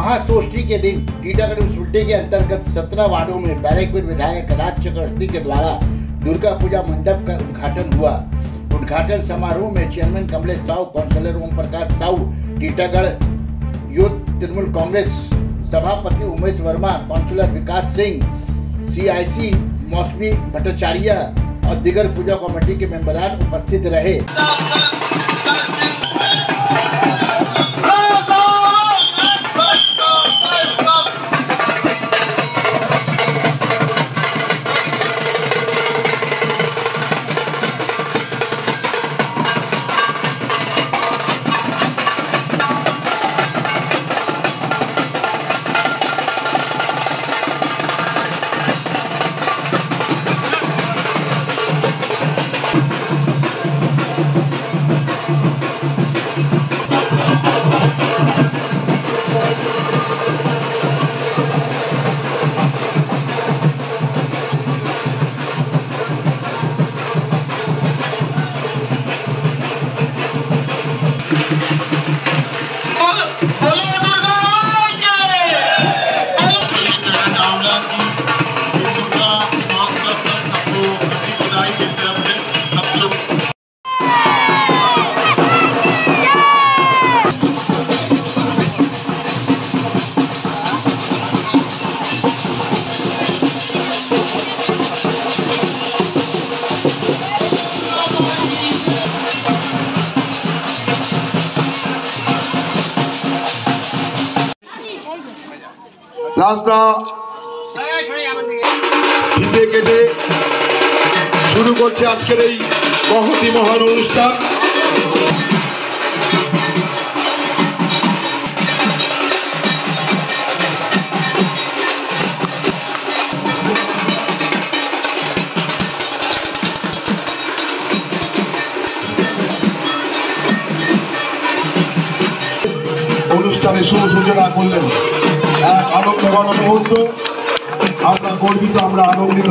महासोष्ठी के दिन टीटागढ़ म्युनिसिपैलिटी के अंतर्गत 17 वार्डों में बैरेकपुर विधायक राज चक्रवर्ती के द्वारा दुर्गा पूजा मंडप का उद्घाटन हुआ। उद्घाटन समारोह में chairman Kamlesh Sahu, counsellor Om Prakash Sahu, Titagarh youth Trinamool Congress सभापति उमेश वर्मा, काउंसलर विकास सिंह, CIC मौसमी भट्टाचार्य और दीगर पूजा कमेटी के मेंबरान उपस्थित रहे। রাস্তা ফিতে কেটে শুরু করছে আজকের এই মহতি মহান অনুষ্ঠান। অনুষ্ঠানের শুভ সূচনা করলেন। এক আনন্দঘন মুহূর্ত, আমরা গর্বিত, আমরা আনন্দিত।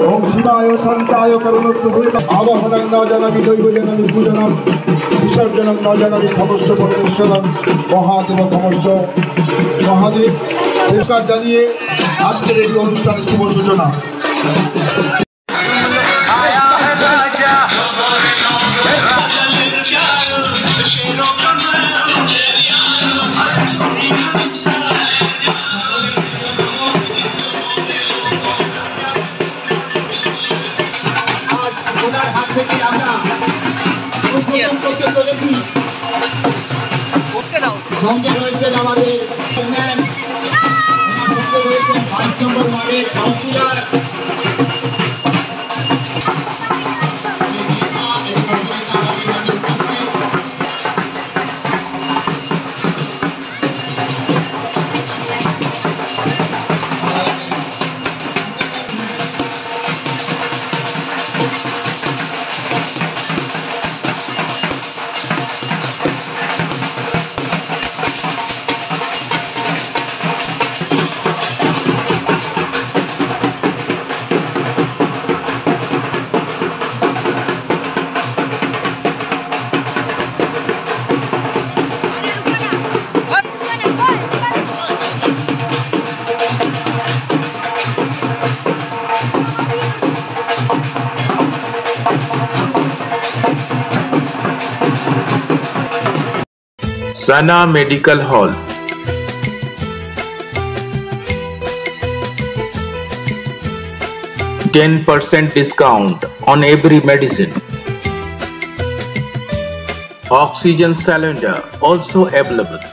ওম শিবায় শান্তায় করুণাত্মভূত আবাহনং ন জানামি দৈব জানামি পূজনম বিসর্জনং ন জানামি খমস্য পরমেশ্বরং মহাদেব খমস্য মহাদেব। নমস্কার জানিয়ে আজকের এই অনুষ্ঠানের শুভ সূচনা। সঙ্গে রয়েছেন আমাদের চেয়ারম্যান, সঙ্গে রয়েছেন 22 নম্বর ওয়ার্ডের councillor. Sana Medical Hall. %10 discount on every medicine. Oxygen cylinder also available.